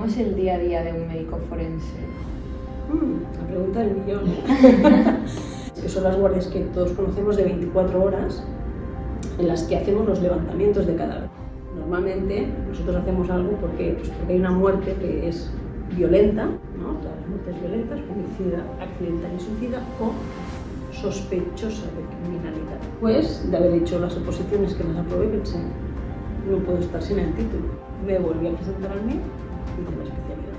¿Cómo es el día a día de un médico forense? La pregunta del millón. Que son las guardias que todos conocemos de 24 horas en las que hacemos los levantamientos de cadáver. Normalmente nosotros hacemos algo porque hay una muerte que es violenta, ¿no? Todas las muertes violentas, homicida, accidental y suicida o sospechosa de criminalidad. Pues de haber hecho las oposiciones que las aprobé pensé, no puedo estar sin el título. Me volví a presentar al MIR y hice la especialidad.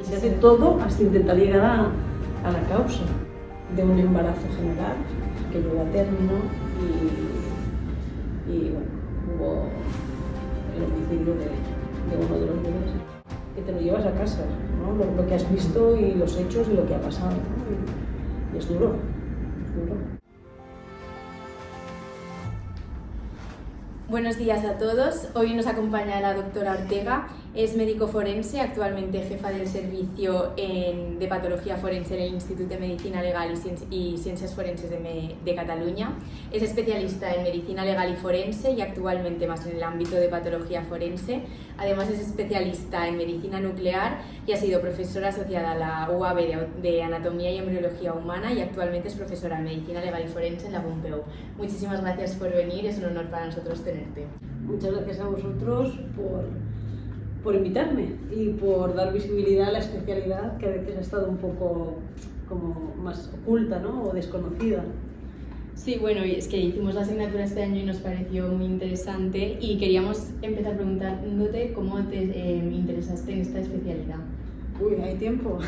Y se hace todo hasta intentar llegar a la causa de un embarazo general que llegó a término y bueno, hubo el homicidio de uno de los bebés. Que te lo llevas a casa, ¿no? Lo que has visto y los hechos y lo que ha pasado, ¿no? Y es duro, es duro. Buenos días a todos. Hoy nos acompaña la doctora Ortega. Es médico forense, actualmente jefa del servicio de patología forense en el Instituto de Medicina Legal y Ciencias Forenses de Cataluña. Es especialista en medicina legal y forense y actualmente más en el ámbito de patología forense. Además es especialista en medicina nuclear y ha sido profesora asociada a la UAB de Anatomía y Embriología Humana y actualmente es profesora en medicina legal y forense en la Pompeu. Muchísimas gracias por venir, es un honor para nosotros tenerte. Muchas gracias a vosotros por invitarme y por dar visibilidad a la especialidad que a veces ha estado un poco como más oculta, ¿no? O desconocida. Sí, bueno, y es que hicimos la asignatura este año y nos pareció muy interesante y queríamos empezar preguntándote cómo te interesaste en esta especialidad. Uy, hay tiempo.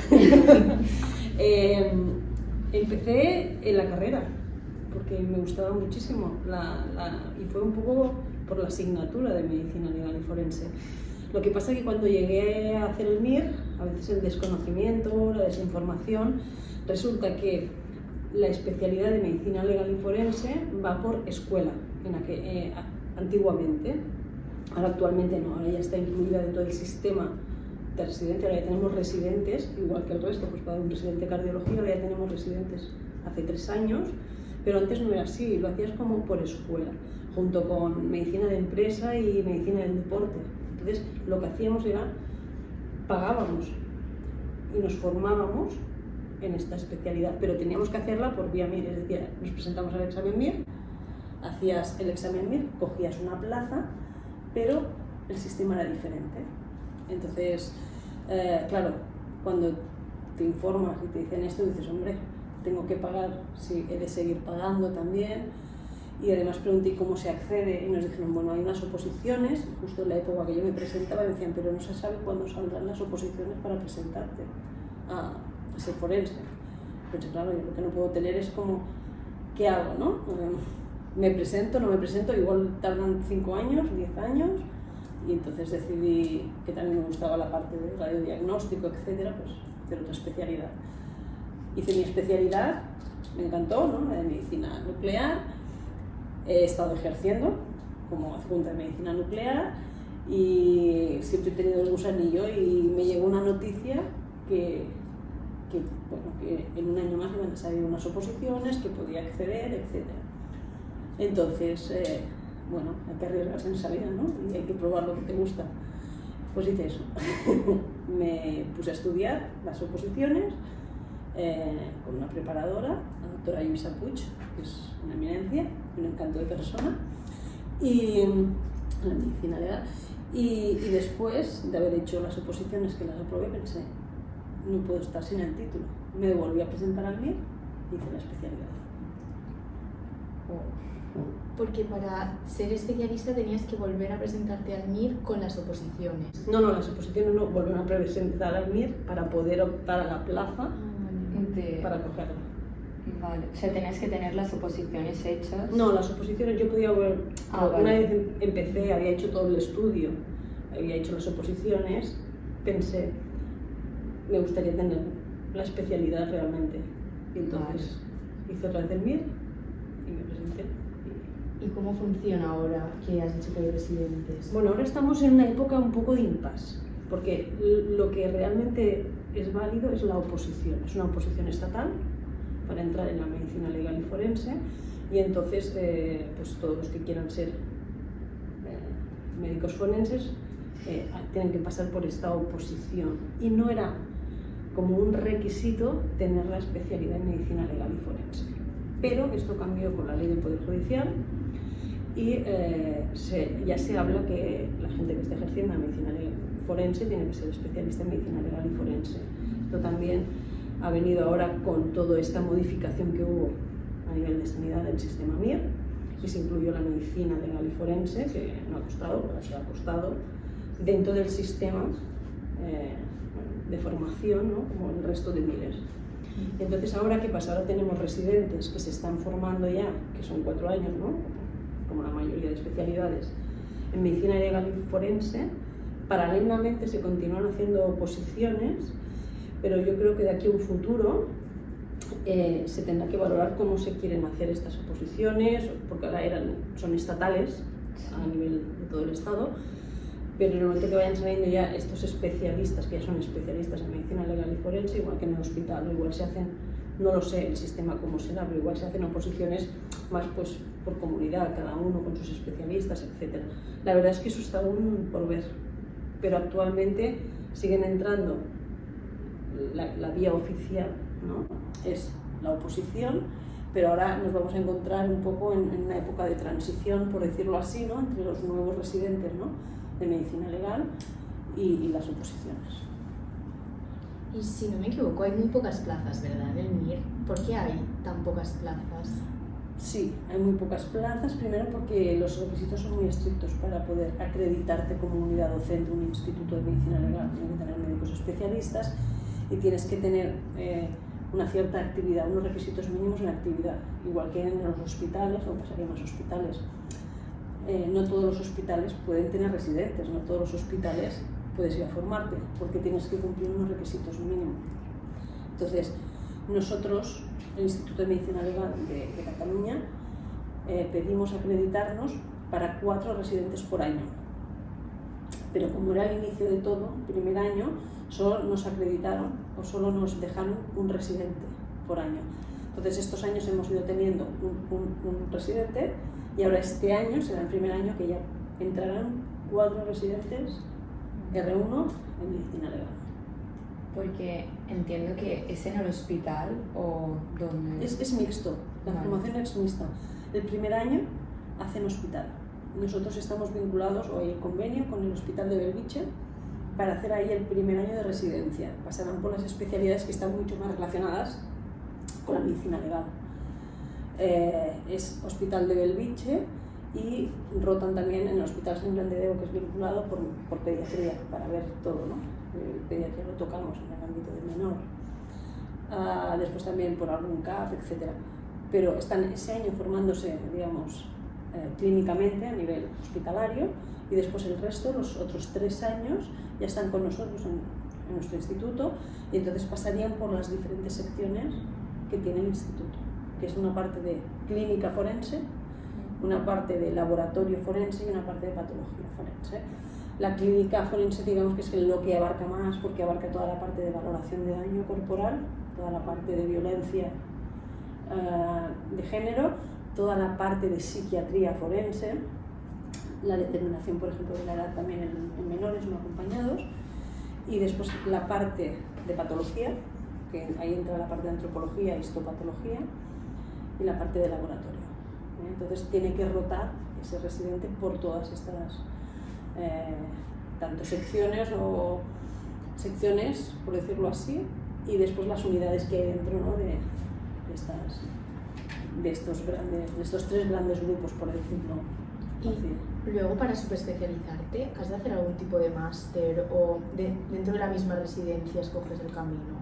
Empecé en la carrera porque me gustaba muchísimo y fue un poco por la asignatura de medicina legal y forense. Lo que pasa es que cuando llegué a hacer el MIR, a veces el desconocimiento, la desinformación, resulta que la especialidad de medicina legal y forense va por escuela, antiguamente. Ahora actualmente no, ahora ya está incluida dentro del sistema de residencia, ahora ya tenemos residentes, igual que el resto, pues para un residente de cardiología ahora ya tenemos residentes hace 3 años, pero antes no era así, lo hacías como por escuela, junto con medicina de empresa y medicina del deporte. Entonces lo que hacíamos era, pagábamos y nos formábamos en esta especialidad, pero teníamos que hacerla por vía MIR, es decir, nos presentamos al examen MIR, hacías el examen MIR, cogías una plaza, pero el sistema era diferente. Entonces, claro, cuando te informas y te dicen esto, dices, hombre, tengo que pagar, sí, he de seguir pagando también. Y además pregunté cómo se accede y nos dijeron, bueno, hay unas oposiciones, justo en la época que yo me presentaba, me decían, pero no se sabe cuándo saldrán las oposiciones para presentarte a ser forense. Pues claro, yo lo que no puedo tener es como, ¿qué hago, no? ¿Me presento, no me presento? Igual tardan 5 años, 10 años, y entonces decidí que también me gustaba la parte de radiodiagnóstico, etcétera, pues hacer otra especialidad. Hice mi especialidad, me encantó, ¿no? De medicina nuclear. He estado ejerciendo como adjunta de medicina nuclear y siempre he tenido el gusanillo y me llegó una noticia que en un año más iban a salir unas oposiciones, que podía acceder, etc. Entonces, bueno, hay que arriesgarse en esa vida, ¿no? Y hay que probar lo que te gusta. Pues hice eso. Me puse a estudiar las oposiciones con una preparadora, la doctora Lluïsa Puig, que es una eminencia, un encanto de persona, y la medicina legal. Y después de haber hecho las oposiciones que las aprobé, pensé, no puedo estar sin el título. Me volví a presentar al MIR y hice la especialidad. Porque para ser especialista tenías que volver a presentarte al MIR con las oposiciones. No, las oposiciones no, volver a presentar al MIR para poder optar a la plaza para cogerla. Vale, o sea, tenías que tener las oposiciones hechas. No, las oposiciones yo podía volver. Una vez empecé, había hecho todo el estudio, había hecho las oposiciones, pensé, me gustaría tener la especialidad realmente. Y entonces hice otra vez el MIR y me presenté. ¿Y cómo funciona ahora que has dicho que hay residentes? Bueno, ahora estamos en una época un poco de impasse, porque lo que realmente es válido es la oposición. Es una oposición estatal para entrar en la medicina legal y forense, y entonces pues todos los que quieran ser médicos forenses tienen que pasar por esta oposición. Y no era como un requisito tener la especialidad en medicina legal y forense. Pero esto cambió con la ley del Poder Judicial y ya se habla que la gente que está ejerciendo la medicina legal y forense tiene que ser especialista en medicina legal y forense. Esto también ha venido ahora con toda esta modificación que hubo a nivel de sanidad del sistema MIR, y se incluyó la medicina legal y forense, que no ha costado, pero se ha costado, dentro del sistema de formación, ¿no? Como el resto de MIRes. Entonces, ¿ahora qué pasa? Ahora tenemos residentes que se están formando ya, que son 4 años, ¿no? Como la mayoría de especialidades, en medicina legal y forense. Paralelamente se continúan haciendo oposiciones, pero yo creo que de aquí a un futuro se tendrá que valorar cómo se quieren hacer estas oposiciones, porque ahora son estatales a nivel de todo el Estado, pero en el momento que vayan saliendo ya estos especialistas, que ya son especialistas en medicina legal y forense, igual que en el hospital, o igual se hacen, no lo sé el sistema cómo será, pero igual se hacen oposiciones más pues por comunidad, cada uno con sus especialistas, etc. La verdad es que eso está aún por ver, pero actualmente siguen entrando la vía oficial, ¿no? Es la oposición, pero ahora nos vamos a encontrar un poco en una época de transición, por decirlo así, ¿no? Entre los nuevos residentes, ¿no? De medicina legal y las oposiciones. Y si no me equivoco, hay muy pocas plazas, ¿verdad, en el MIR? ¿Por qué hay tan pocas plazas? Sí, hay muy pocas plazas, primero porque los requisitos son muy estrictos para poder acreditarte como unidad docente un instituto de medicina legal. Tienes que tener médicos especialistas y tienes que tener una cierta actividad, unos requisitos mínimos en actividad, igual que en los hospitales, o pasaría en los hospitales. No todos los hospitales pueden tener residentes, no todos los hospitales puedes ir a formarte, porque tienes que cumplir unos requisitos mínimos. Entonces, nosotros, el Instituto de Medicina Legal de Cataluña, pedimos acreditarnos para 4 residentes por año. Pero como era el inicio de todo, el primer año, solo nos acreditaron o solo nos dejaron un residente por año. Entonces, estos años hemos ido teniendo un residente, y ahora este año será el primer año que ya entrarán 4 residentes R1 en medicina legal. Porque entiendo que es en el hospital o donde... Es mixto, la formación es mixta. El primer año hacen hospital. Nosotros estamos vinculados, o hay el convenio con el Hospital de Belviche, para hacer ahí el primer año de residencia. Pasarán por las especialidades que están mucho más relacionadas con la medicina legal. Es Hospital de Belviche y rotan también en el Hospital Sant Joan de Déu, que es vinculado por pediatría, para ver todo, ¿no? Pediatría lo tocamos en el ámbito del menor. Después también por algún CAP, etc. Pero están ese año formándose, digamos, clínicamente a nivel hospitalario, y después el resto, los otros 3 años, ya están con nosotros en nuestro instituto, y entonces pasarían por las diferentes secciones que tiene el instituto, que es una parte de clínica forense, una parte de laboratorio forense y una parte de patología forense. La clínica forense, digamos que es lo que abarca más, porque abarca toda la parte de valoración de daño corporal, toda la parte de violencia de género, toda la parte de psiquiatría forense, la determinación, por ejemplo, de la edad también en menores no acompañados, y después la parte de patología, que ahí entra la parte de antropología, histopatología, y la parte de laboratorio. Entonces tiene que rotar ese residente por todas estas tanto secciones, por decirlo así, y después las unidades que hay dentro, ¿no? de estos 3 grandes grupos, por decirlo así. Y luego, para superespecializarte, ¿has de hacer algún tipo de máster o dentro de la misma residencia escoges el camino?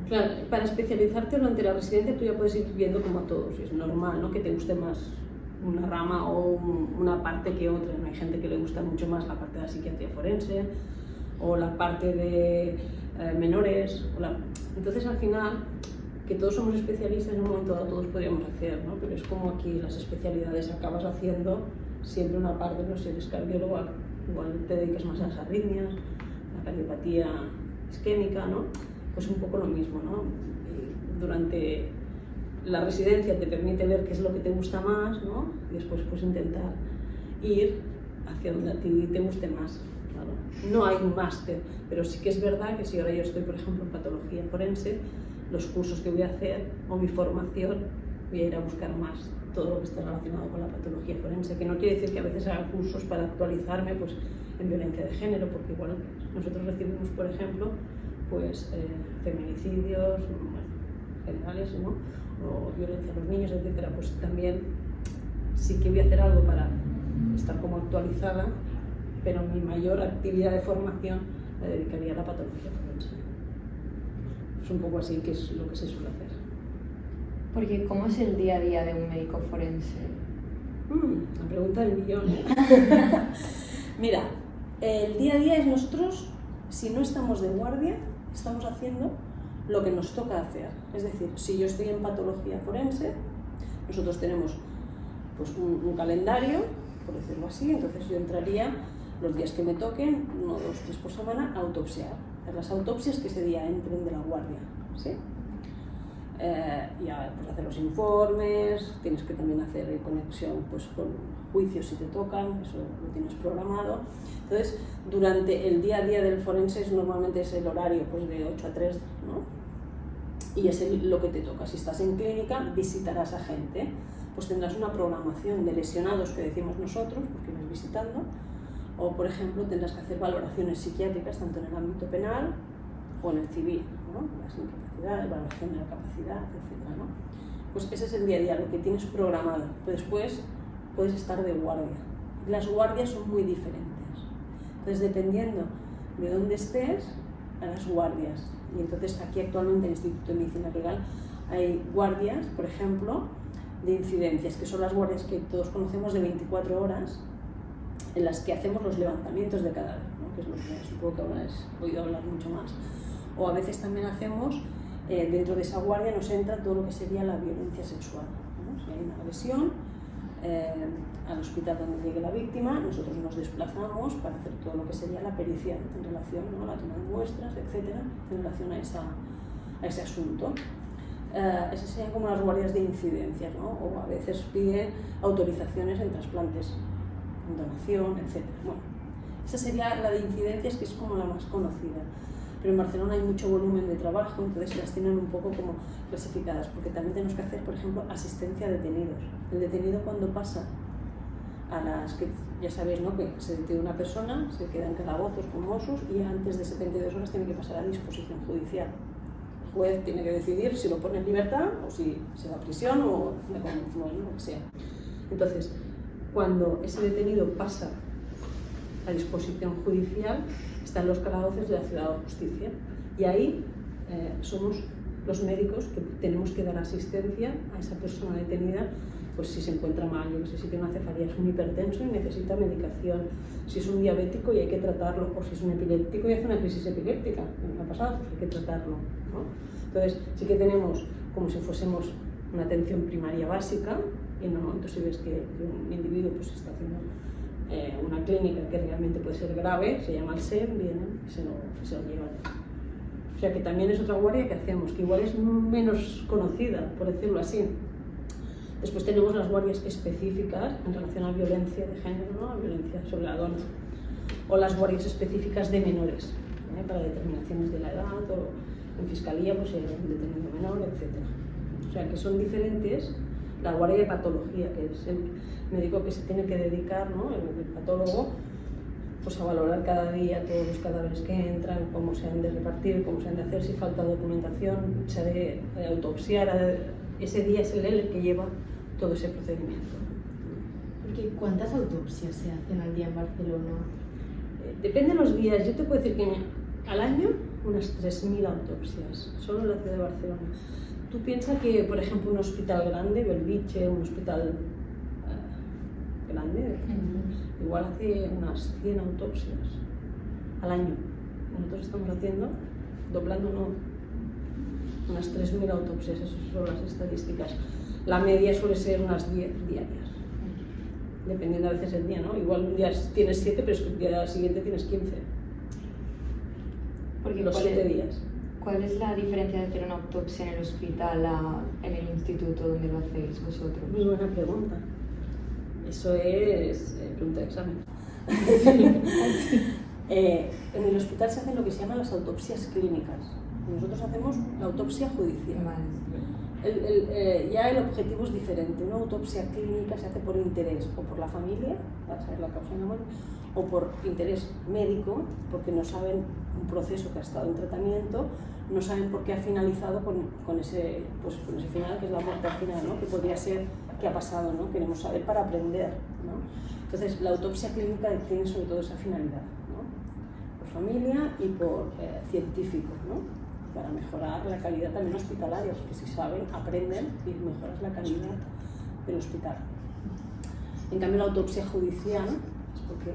Claro, para especializarte durante la residencia tú ya puedes ir viendo como a todos, y es normal, ¿no? Que te guste más una rama o una parte que otra. Hay gente que le gusta mucho más la parte de la psiquiatría forense o la parte de menores. Entonces, al final, que todos somos especialistas, en un momento dado todos podríamos hacer, ¿no? Pero es como aquí las especialidades acabas haciendo siempre una parte, pero si eres cardiólogo, igual te dedicas más a las arritmias, la cardiopatía isquémica, ¿no? Pues un poco lo mismo, ¿no? Durante la residencia te permite ver qué es lo que te gusta más, ¿no? Y después pues intentar ir hacia donde a ti te guste más, claro. no hay un máster, pero sí que es verdad que si ahora yo estoy, por ejemplo, en patología forense, los cursos que voy a hacer o mi formación, voy a ir a buscar más todo lo que esté relacionado con la patología forense, que no quiere decir que a veces haga cursos para actualizarme pues, en violencia de género, porque igual nosotros recibimos, por ejemplo, pues, feminicidios generales, ¿no? O violencia a los niños, etcétera. Pues también sí que voy a hacer algo para estar como actualizada, pero mi mayor actividad de formación la dedicaría a la patología forense. Es un poco así que es lo que se suele hacer. Porque ¿cómo es el día a día de un médico forense? La pregunta del millón. Mira, el día a día es nosotros, si no estamos de guardia, estamos haciendo lo que nos toca hacer. Es decir, si yo estoy en patología forense, nosotros tenemos pues, un calendario, por decirlo así, entonces yo entraría los días que me toquen, 1, 2, 3 por semana, a autopsiar. Las autopsias que ese día entren de la guardia, ¿sí? Ya pues, hacer los informes, tienes que también hacer conexión pues, con juicios si te tocan, eso lo tienes programado. Entonces, durante el día a día del forense normalmente es el horario pues, de 8 a 3, ¿no? Y es lo que te toca. Si estás en clínica, visitarás a gente, pues tendrás una programación de lesionados que decimos nosotros, porque vas visitando, o por ejemplo tendrás que hacer valoraciones psiquiátricas tanto en el ámbito penal o en el civil, ¿no? Las incapacidades, valoración de la capacidad, etc., ¿no? Pues ese es el día a día, lo que tienes programado. Después puedes estar de guardia. Las guardias son muy diferentes. Entonces, dependiendo de dónde estés, harás guardias. Y entonces aquí actualmente en el Instituto de Medicina Legal hay guardias, por ejemplo, de incidencias, que son las guardias que todos conocemos de 24 horas, en las que hacemos los levantamientos de cadáver, ¿no? Que es lo que supongo que habrás oído hablar mucho más. O a veces también hacemos, dentro de esa guardia nos entra todo lo que sería la violencia sexual, ¿no? Si hay una agresión, al hospital donde llegue la víctima, nosotros nos desplazamos para hacer todo lo que sería la pericia en relación, ¿no? La toma de muestras, etcétera, en relación a ese asunto. Esas serían como las guardias de incidencias, ¿no? O a veces piden autorizaciones en trasplantes, en donación, etcétera. Bueno, esa sería la de incidencias, que es como la más conocida. Pero en Barcelona hay mucho volumen de trabajo, entonces las tienen un poco como clasificadas, porque también tenemos que hacer, por ejemplo, asistencia a detenidos. El detenido cuando pasa a las que, ya sabéis, ¿no? Que se detiene una persona, se queda en calabozos con Mossos y antes de 72 horas tiene que pasar a disposición judicial. El juez tiene que decidir si lo pone en libertad o si se va a prisión o lo que sea. Entonces, cuando ese detenido pasa a disposición judicial, están los calabozos de la Ciudad de Justicia y ahí somos los médicos que tenemos que dar asistencia a esa persona detenida, pues si se encuentra mal, yo no sé si tiene una cefalea, es un hipertenso y necesita medicación, si es un diabético y hay que tratarlo, o si es un epiléptico y hace una crisis epiléptica, me ha pasado, pues hay que tratarlo, ¿no? Entonces sí que tenemos como si fuésemos una atención primaria básica y en el momento si ves que un individuo pues está haciendo una clínica que realmente puede ser grave, se llama el SEM, vienen y se lo llevan. O sea que también es otra guardia que hacemos, que igual es menos conocida, por decirlo así. Después tenemos las guardias específicas en relación a violencia de género, ¿no? A violencia sobre la dona, o las guardias específicas de menores, para determinaciones de la edad, o en fiscalía pues si hay un detenido menor, etc. O sea que son diferentes. La guardia de patología, que es el médico que se tiene que dedicar, ¿no? El patólogo, pues a valorar cada día todos los cadáveres que entran, cómo se han de repartir, cómo se han de hacer, si falta documentación, se ha de autopsiar. Ese día es el que lleva todo ese procedimiento. Porque ¿cuántas autopsias se hacen al día en Barcelona? Depende de los días. Yo te puedo decir que al año unas 3.000 autopsias, solo en la ciudad de Barcelona. Tú piensas que, por ejemplo, un hospital grande, Belviche, un hospital grande, igual hace unas 100 autopsias al año. Nosotros estamos haciendo, doblando unas 3.000 autopsias, esas son las estadísticas. La media suele ser unas 10 diarias, dependiendo a veces el día, ¿no? Igual un día tienes 7, pero es que el día siguiente tienes 15. Porque los 7 días. ¿Cuál es la diferencia de hacer una autopsia en el hospital en el instituto donde lo hacéis vosotros? Muy buena pregunta. Eso es pregunta de examen. En el hospital se hacen lo que se llaman las autopsias clínicas. Nosotros hacemos la autopsia judicial. Ya el objetivo es diferente. Una autopsia clínica se hace por interés o por la familia, para saber la causa de la muerte, o por interés médico, porque no saben un proceso que ha estado en tratamiento, no saben por qué ha finalizado con ese final, que es la muerte al final, ¿no? Que podría ser qué ha pasado, ¿no? Queremos saber para aprender, ¿no? Entonces, la autopsia clínica tiene sobre todo esa finalidad, ¿no? Por familia y por científicos, ¿no? Para mejorar la calidad también hospitalaria, porque si saben, aprenden y mejoras la calidad del hospital. En cambio, la autopsia judicial es porque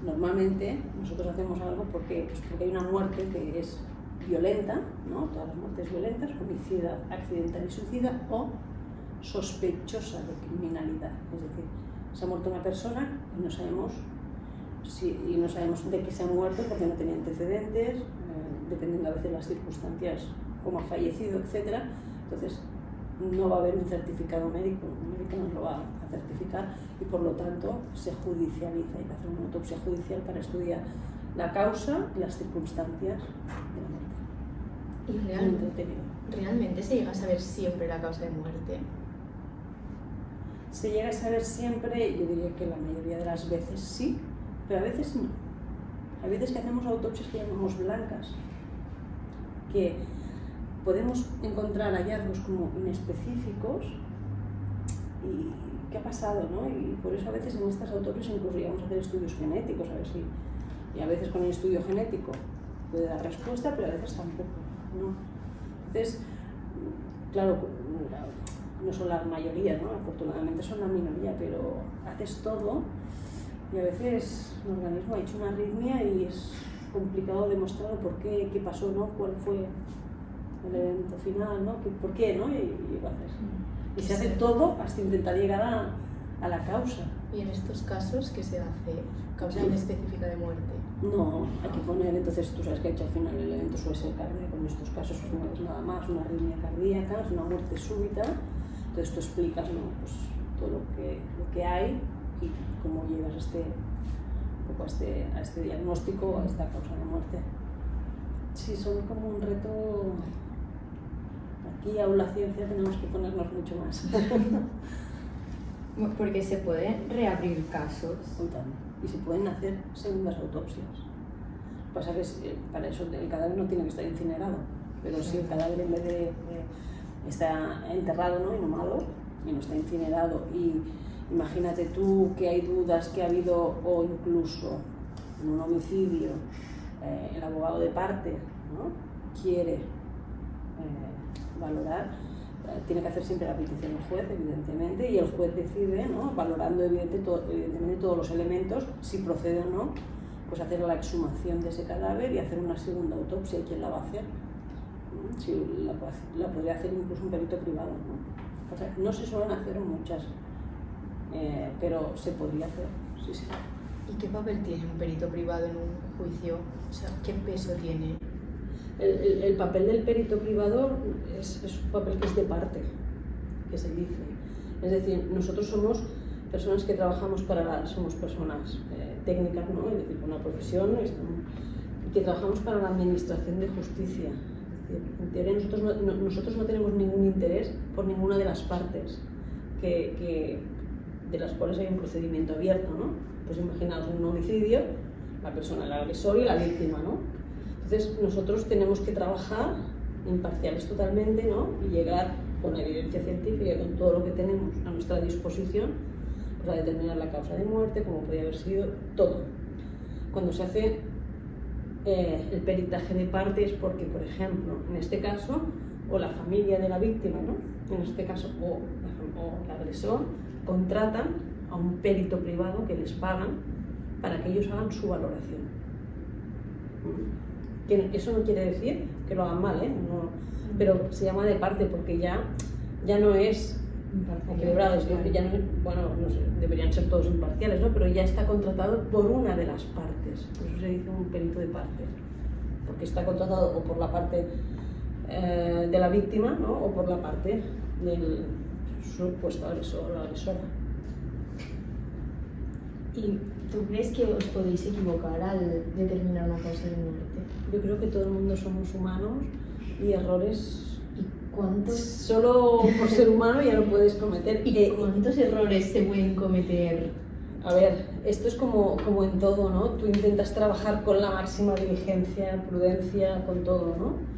normalmente nosotros hacemos algo porque hay una muerte que es violenta, ¿no? Todas las muertes violentas, homicida, accidental y suicida, o sospechosa de criminalidad. Es decir, se ha muerto una persona y no sabemos de qué se ha muerto porque no tenía antecedentes, dependiendo a veces de las circunstancias, cómo ha fallecido, etc. Entonces, no va a haber un certificado médico, un médico nos lo va a certificar y por lo tanto se judicializa. Hay que hacer una autopsia judicial para estudiar la causa y las circunstancias de la muerte. ¿Y realmente se llega a saber siempre la causa de muerte? Se llega a saber siempre, yo diría que la mayoría de las veces sí, pero a veces no. Hay veces que hacemos autopsias que llamamos blancas, que podemos encontrar hallazgos como inespecíficos y qué ha pasado, ¿no? Y por eso a veces en estas autopsias incluiríamos hacer estudios genéticos, a ver si... Y a veces con el estudio genético puede dar respuesta, pero a veces tampoco, ¿no? Entonces, claro, no son la mayoría, ¿no? Afortunadamente son la minoría, pero haces todo y a veces el organismo ha hecho una arritmia y es complicado demostrar por qué pasó, ¿no? Cuál fue el evento final, ¿no? ¿Por qué, no? Y lo haces. Y se hace todo hasta intentar llegar a la causa. ¿Y en estos casos qué se hace? ¿Causa específica de muerte? No, hay que poner, entonces tú sabes que al final el evento suele ser cardíaco, en estos casos no es nada más una arritmia cardíaca, es una muerte súbita, entonces tú explicas, ¿no? Pues todo lo que hay y cómo llegas a este diagnóstico, a esta causa de muerte. Sí, son como un reto. Aquí aún la ciencia tenemos que ponernos mucho más. Porque se pueden reabrir casos. Y se pueden hacer segundas autopsias. Lo que pasa es que para eso el cadáver no tiene que estar incinerado, pero si el cadáver en vez de está enterrado, ¿no? Inhumado y no está incinerado, y imagínate tú que hay dudas que ha habido, o incluso en un homicidio el abogado de parte, ¿no? Quiere valorar, tiene que hacer siempre la petición al juez, evidentemente, y el juez decide, ¿no? Valorando evidentemente todos los elementos, si procede o no, pues hacer la exhumación de ese cadáver y hacer una segunda autopsia. ¿Quién la va a hacer? Si la podría hacer incluso un perito privado, ¿no? O sea, no se suelen hacer muchas, pero se podría hacer, sí, sí. ¿Y qué papel tiene un perito privado en un juicio? O sea, ¿qué peso tiene? El papel del perito privado es un papel que es de parte, que se dice. Es decir, nosotros somos personas que trabajamos somos personas técnicas, ¿no? Es decir, con una profesión, y que trabajamos para la administración de justicia. Es decir, en teoría nosotros no tenemos ningún interés por ninguna de las partes de las cuales hay un procedimiento abierto, ¿no? Pues imaginaos un homicidio, la persona, el agresor y la víctima, ¿no? Entonces nosotros tenemos que trabajar imparciales totalmente, ¿no? Y llegar con evidencia científica, con todo lo que tenemos a nuestra disposición, pues a determinar la causa de muerte, cómo podría haber sido, todo. Cuando se hace el peritaje de parte es porque, por ejemplo, en este caso, o la familia de la víctima, ¿no? En este caso, o el agresor, contratan a un perito privado que les pagan para que ellos hagan su valoración. Que eso no quiere decir que lo hagan mal, ¿eh? No, pero se llama de parte porque ya no es equilibrado, ya no, bueno, no sé, deberían ser todos imparciales, ¿no? Pero ya está contratado por una de las partes, por eso se dice un perito de parte, porque está contratado o por la parte de la víctima, ¿no? O por la parte del supuesto agresor o agresora. ¿Y tú crees que os podéis equivocar al determinar una causa de muerte? Yo creo que todo el mundo somos humanos y errores ¿Y cuántos, solo por ser humano ya lo puedes cometer. cuántos errores se pueden cometer? A ver, esto es como en todo, ¿no? Tú intentas trabajar con la máxima diligencia, prudencia, con todo, ¿no?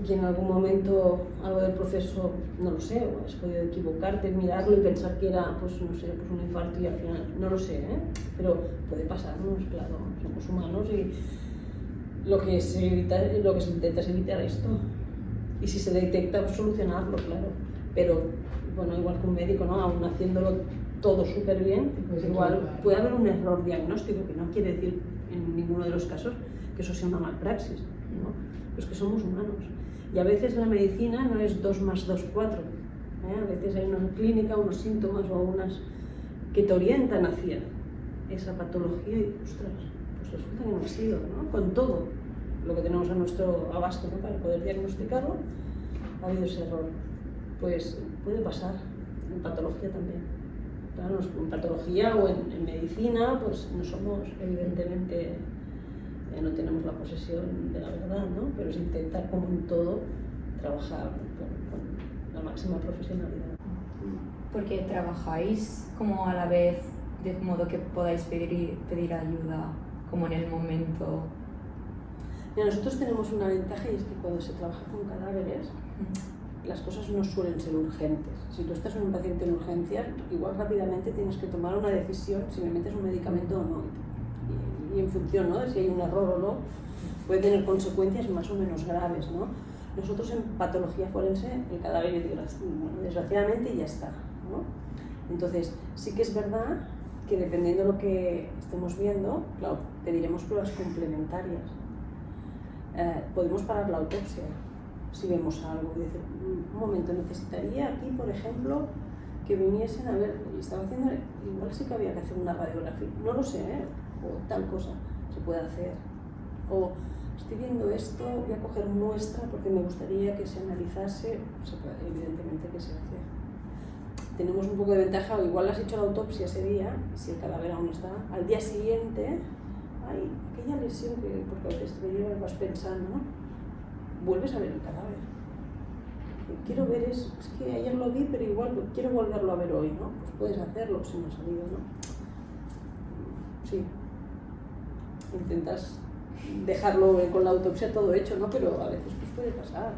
Y en algún momento algo del proceso, no lo sé, o has podido equivocarte, mirarlo y pensar que era, pues no sé, pues un infarto y al final, no lo sé, pero puede pasarnos, claro, somos humanos y lo que se intenta es evitar esto. Y si se detecta, pues solucionarlo, claro. Pero, bueno, igual que un médico, ¿no? Aún haciéndolo todo súper bien, pues igual puede haber un error diagnóstico, que no quiere decir en ninguno de los casos que eso sea una malpraxis, ¿no? Pues que somos humanos. Y a veces la medicina no es 2 más 2, 4. A veces hay una clínica, unos síntomas o unas que te orientan hacia esa patología y, ostras, pues resulta que no ha sido, ¿no? Con todo lo que tenemos a nuestro abasto, ¿no? Para poder diagnosticarlo, ha habido ese error. Pues puede pasar, en patología también. Claro, en patología o en medicina, pues no somos, evidentemente, no tenemos la posesión de la verdad, ¿no? Pero es intentar, como en todo, trabajar con la máxima profesionalidad. Porque trabajáis como a la vez, de modo que podáis pedir ayuda, como en el momento. Mira, nosotros tenemos una ventaja y es que cuando se trabaja con cadáveres, las cosas no suelen ser urgentes. Si tú estás en un paciente en urgencias, igual rápidamente tienes que tomar una decisión si le metes un medicamento o no. Y en función, ¿no?, de si hay un error o no, puede tener consecuencias más o menos graves, ¿no? Nosotros en patología forense, el cadáver, bueno, desgraciadamente ya está, ¿no? Entonces, sí que es verdad que dependiendo de lo que estemos viendo, claro, pediremos pruebas complementarias. Podemos parar la autopsia si vemos algo y decir, un momento, necesitaría aquí, por ejemplo, que viniesen a ver, y estaba haciendo, igual sí que había que hacer una radiografía, no lo sé, o tal cosa se puede hacer, o estoy viendo esto, voy a coger muestra porque me gustaría que se analizase, se puede, evidentemente que se hace. Tenemos un poco de ventaja, o igual has hecho la autopsia ese día, si el cadáver aún está, al día siguiente, hay aquella lesión que, porque a veces te llevas, vas pensando, ¿no? Vuelves a ver el cadáver. Quiero ver, es que ayer lo vi, pero igual quiero volverlo a ver hoy, ¿no? Pues puedes hacerlo si no ha salido, ¿no? Sí. Intentas dejarlo con la autopsia todo hecho, ¿no? Pero a veces pues puede pasar.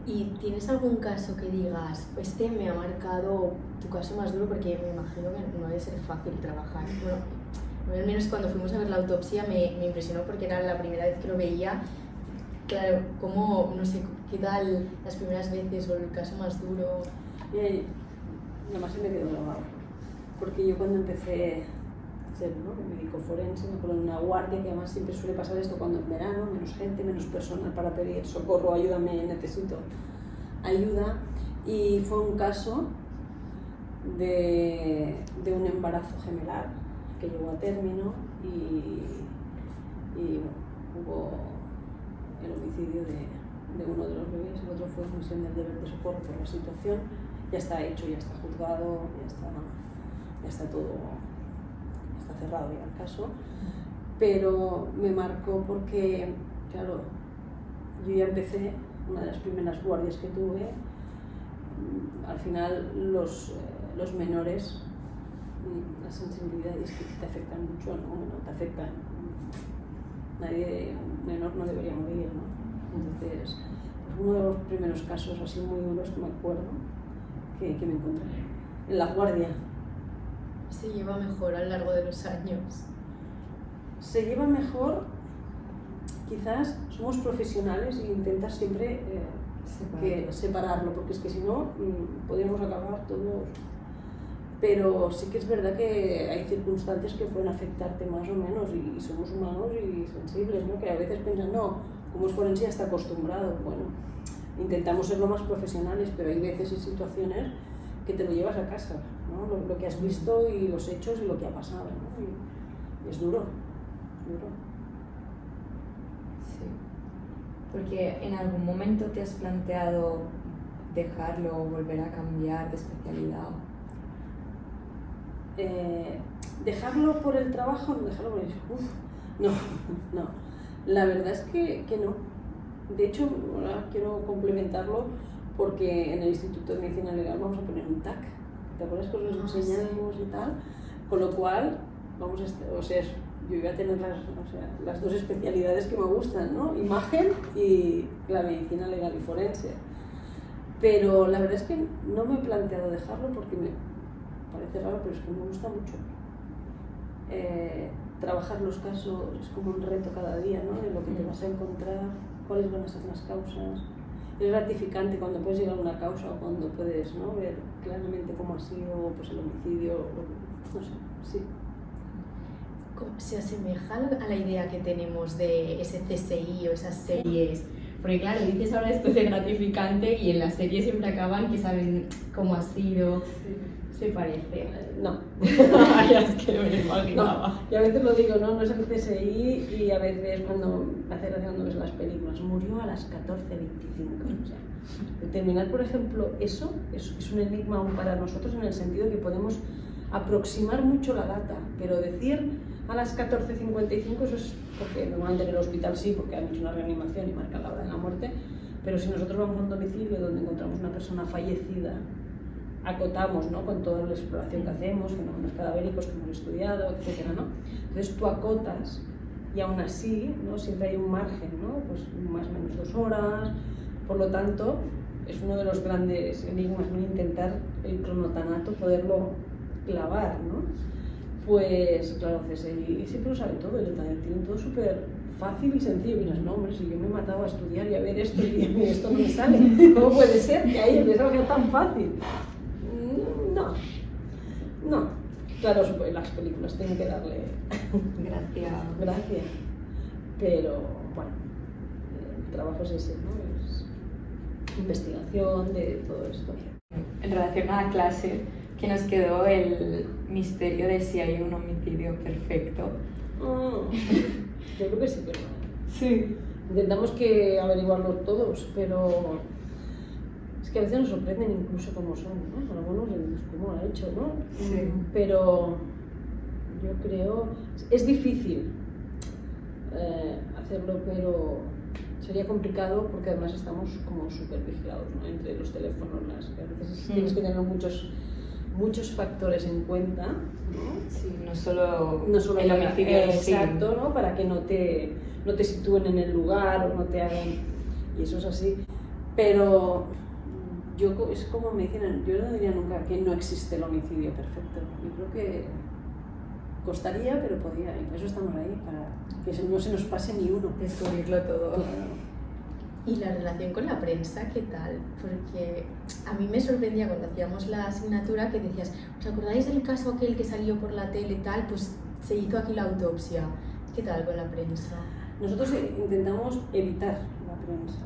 ¿Y tienes algún caso que digas, este me ha marcado tu caso más duro? Porque me imagino que no debe ser fácil trabajar. Bueno, al menos cuando fuimos a ver la autopsia me impresionó porque era la primera vez que lo veía. Claro, como, no sé, ¿qué tal las primeras veces o el caso más duro? Y nada más se me quedó grabado. Porque yo cuando empecé a ser, ¿no?, médico forense, me acuerdo en una guardia, que además siempre suele pasar esto cuando en verano, menos gente, menos personal para pedir socorro, ayúdame, necesito ayuda. Y fue un caso de un embarazo gemelar que llegó a término y bueno, hubo el homicidio de uno de los bebés, el otro fue omisión del deber de socorro por la situación. Ya está hecho, ya está juzgado, ya está todo, está cerrado ya el caso, pero me marcó porque, claro, yo ya empecé, una de las primeras guardias que tuve, al final los menores, las sensibilidades que te afectan mucho, ¿no? Bueno, te afectan, nadie, un menor no debería morir, ¿no? Entonces, pues uno de los primeros casos así muy duros que me acuerdo que me encontré en la guardia. ¿Se lleva mejor a lo largo de los años? Se lleva mejor, quizás somos profesionales e intentas siempre separarlo, porque es que si no podríamos acabar todos. Pero sí que es verdad que hay circunstancias que pueden afectarte más o menos y somos humanos y sensibles, ¿no? Que a veces piensan, no, como es forense ya está acostumbrado. Bueno, intentamos ser lo más profesionales, pero hay veces y situaciones que te lo llevas a casa, ¿no? Lo que has visto y los hechos y lo que ha pasado, ¿no? Y es duro, duro. Sí. Porque en algún momento te has planteado dejarlo o volver a cambiar de especialidad? ¿Dejarlo por el trabajo? No, dejarlo por el... No. La verdad es que no. De hecho, ahora quiero complementarlo porque en el Instituto de Medicina Legal vamos a poner un TAC. ¿Te acuerdas que os enseñamos y tal? Con lo cual, yo iba a tener las dos especialidades que me gustan, ¿no? Imagen y la medicina legal y forense. Pero la verdad es que no me he planteado dejarlo porque me parece raro, pero es que me gusta mucho. Trabajar los casos es como un reto cada día, ¿no? De lo que te vas a encontrar, cuáles van a ser las causas. Es gratificante cuando puedes llegar a una causa o cuando puedes, ¿no?, ver claramente cómo ha sido, pues, el homicidio, no sé, sí. ¿Se asemeja a la idea que tenemos de ese CSI o esas series? Porque claro, dices ahora esto de gratificante y en las series siempre acaban que saben cómo ha sido. ¿Se parece? No. Ya es que me lo imaginaba. No. Y a veces lo digo, no es el CSI, y a veces cuando me hace gracia cuando ves las películas, murió a las 14:25. O sea, determinar, por ejemplo, eso es un enigma aún para nosotros en el sentido que podemos aproximar mucho la data, pero decir a las 14:55 eso es porque normalmente en el hospital sí, porque han hecho una reanimación y marcan la hora de la muerte, pero si nosotros vamos a un domicilio donde encontramos una persona fallecida, acotamos, ¿no?, con toda la exploración que hacemos, fenómenos cadavéricos que hemos estudiado, etcétera, ¿no? Entonces tú acotas y aún así, ¿no?, siempre hay un margen, ¿no?, pues más o menos 2 horas, por lo tanto es uno de los grandes enigmas, ¿no?, intentar el cronotanato poderlo clavar, ¿no? Pues claro, CSI siempre lo sabe todo, tienen todo súper fácil y sencillo. Y dices, no, hombre, si yo me mataba a estudiar y a ver esto y esto no me sale, ¿cómo puede ser que a ellos les salga tan fácil? No. Claro, las películas tienen que darle gracia. Pero bueno, el trabajo es ese, ¿no? Es investigación de todo esto. En relación a la clase, que nos quedó el misterio de si hay un homicidio perfecto. Yo creo que sí, pero sí. Intentamos que averiguarlo todos, pero es que a veces nos sorprenden incluso cómo son, ¿no? Algunos decimos cómo lo ha hecho, ¿no? Sí. Pero yo creo es difícil hacerlo, pero sería complicado porque además estamos como súper vigilados, ¿no?, entre los teléfonos, que a veces tienes que tener muchos factores en cuenta, ¿no? Sí, no solo el homicidio exacto, ¿no?, para que no te sitúen en el lugar o no te hagan, y eso es así. Pero es como me dicen, yo no diría nunca que no existe el homicidio perfecto. Yo creo que costaría, pero podría, y por eso estamos ahí, para que no se nos pase ni uno. Descubrirlo todo. ¿Y la relación con la prensa qué tal? Porque a mí me sorprendía cuando hacíamos la asignatura que decías, ¿os acordáis del caso aquel que salió por la tele y tal? Pues se hizo aquí la autopsia. ¿Qué tal con la prensa? Nosotros intentamos evitar la prensa,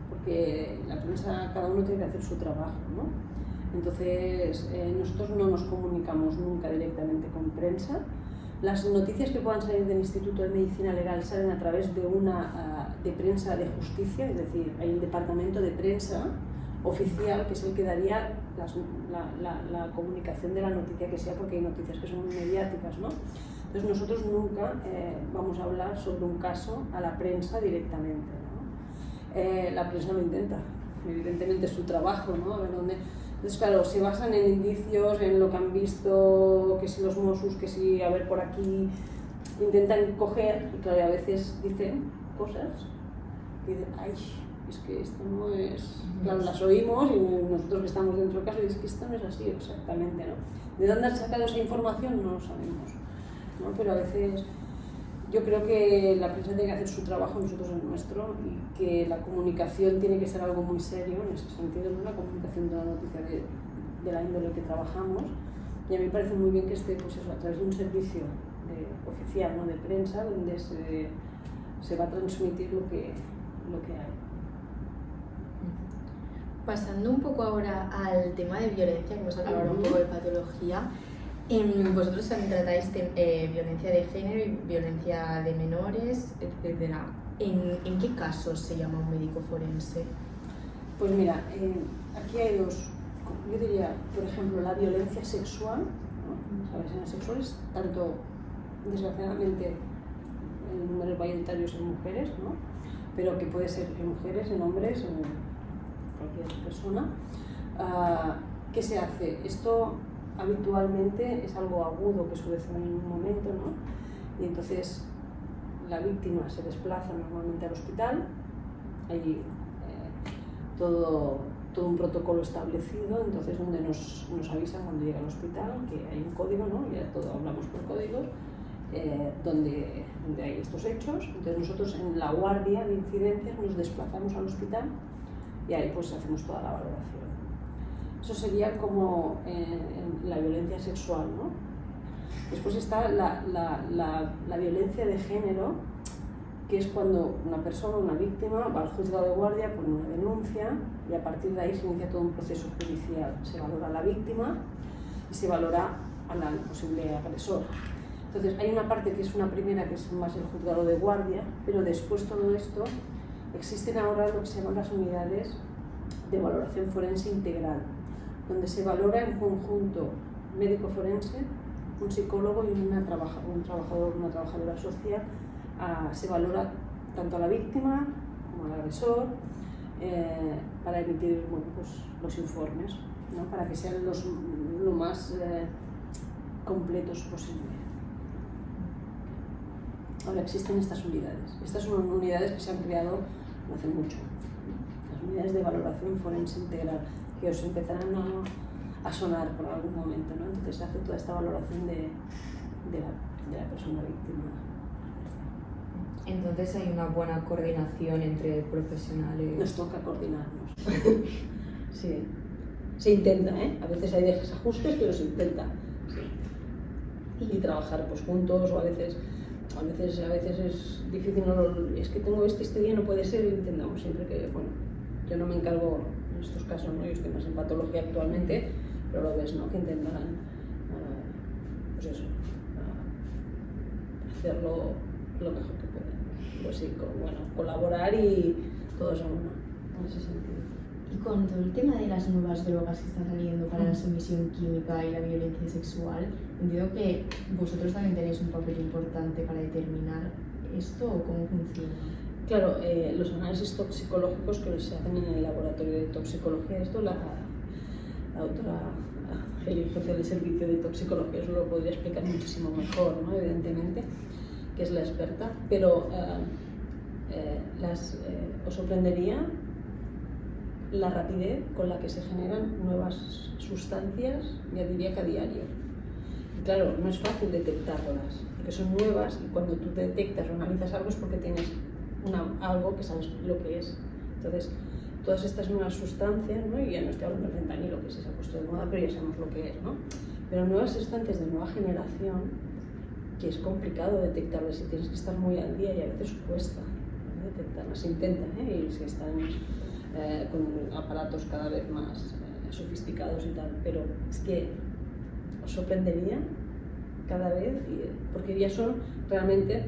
porque la prensa, cada uno tiene que hacer su trabajo, ¿no? Entonces, nosotros no nos comunicamos nunca directamente con prensa. Las noticias que puedan salir del Instituto de Medicina Legal salen a través de de prensa de justicia, es decir, hay un departamento de prensa oficial que es el que daría la comunicación de la noticia que sea, porque hay noticias que son muy mediáticas, ¿no? Entonces nosotros nunca vamos a hablar sobre un caso a la prensa directamente, ¿no? La prensa lo intenta, evidentemente es su trabajo, ¿no? A ver dónde... Entonces, claro, se basan en indicios, en lo que han visto, que si los Mossos, que si a ver por aquí, intentan coger, y claro, a veces dicen cosas, y dicen, ay, es que esto no es... Claro, las oímos y nosotros que estamos dentro del caso, y es que esto no es así exactamente, ¿no? ¿De dónde han sacado esa información? No lo sabemos, ¿no? Pero a veces yo creo que la prensa tiene que hacer su trabajo, nosotros el nuestro, y que la comunicación tiene que ser algo muy serio en ese sentido, ¿no? La comunicación de la noticia de la índole que trabajamos, y a mí me parece muy bien que esté, pues eso, a través de un servicio oficial, ¿no?, de prensa, donde se va a transmitir lo que hay. Pasando un poco ahora al tema de violencia, que hemos hablado ahora un poco de patología, vosotros también tratáis violencia de género y violencia de menores, etc. ¿En qué casos se llama un médico forense? Pues mira, aquí hay dos, yo diría, por ejemplo, la violencia sexual, ¿no? Las agresiones sexuales, tanto desgraciadamente el número mayoritario es en mujeres, ¿no? Pero que puede ser en mujeres, en hombres, en cualquier persona. ¿Qué se hace? Esto habitualmente es algo agudo que sucede en un momento, ¿no? Y entonces la víctima se desplaza normalmente al hospital, allí todo un protocolo establecido, entonces donde nos avisan cuando llega al hospital que hay un código, ¿no? Ya todo hablamos por códigos, donde hay estos hechos. Entonces nosotros en la guardia de incidencias nos desplazamos al hospital y ahí pues hacemos toda la valoración. Eso sería como la violencia sexual, ¿no? Después está la violencia de género, que es cuando una persona, una víctima, va al juzgado de guardia, pone una denuncia y a partir de ahí se inicia todo un proceso judicial. Se valora a la víctima y se valora al posible agresor. Entonces hay una parte que es una primera, que es más el juzgado de guardia, pero después todo esto, existen ahora lo que se llaman las unidades de valoración forense integral, donde se valora en conjunto médico forense, un psicólogo y un trabajador, una trabajadora social. Se valora tanto a la víctima como al agresor para emitir pues, los informes, ¿no? Para que sean lo más completos posible. Ahora existen estas unidades. Estas son unidades que se han creado no hace mucho. Las unidades de valoración forense integral, que os empezarán a sonar por algún momento, ¿no? Entonces se hace toda esta valoración de la persona víctima. Entonces hay una buena coordinación entre profesionales. Nos toca coordinarnos. Sí. Se intenta, ¿eh? A veces hay desajustes, pero se intenta. Sí. Y trabajar pues juntos, o a veces es difícil, es que tengo este día no puede ser, y intentamos siempre que, bueno, yo no me encargo en estos casos, ¿no? Yo estoy más en patología actualmente, pero lo ves, ¿no? Que intentan, pues eso, hacerlo lo mejor que pueden. Pues sí, colaborar y todos a uno, en ese sentido. Y con todo el tema de las nuevas drogas que están saliendo para la sumisión química y la violencia sexual, entiendo que vosotros también tenéis un papel importante para determinar esto o cómo funciona. Claro, los análisis toxicológicos que se hacen en el laboratorio de toxicología, esto la autora jefe del servicio de toxicología eso lo podría explicar muchísimo mejor, ¿no? Evidentemente, que es la experta, pero os sorprendería la rapidez con la que se generan nuevas sustancias, ya diría que a diario. Y claro, no es fácil detectarlas, porque son nuevas y cuando tú detectas o analizas algo es porque tienes algo que sabes lo que es. Entonces, todas estas nuevas sustancias, ¿no? Y ya no estoy hablando del fentanilo, que se ha puesto de moda, pero ya sabemos lo que es, ¿no? Pero nuevas sustancias de nueva generación, que es complicado detectarlas y tienes que estar muy al día y a veces cuesta, ¿no? Detectarlas. Se intentan, y se están con aparatos cada vez más sofisticados y tal, pero es que os sorprendería cada vez, porque ya son realmente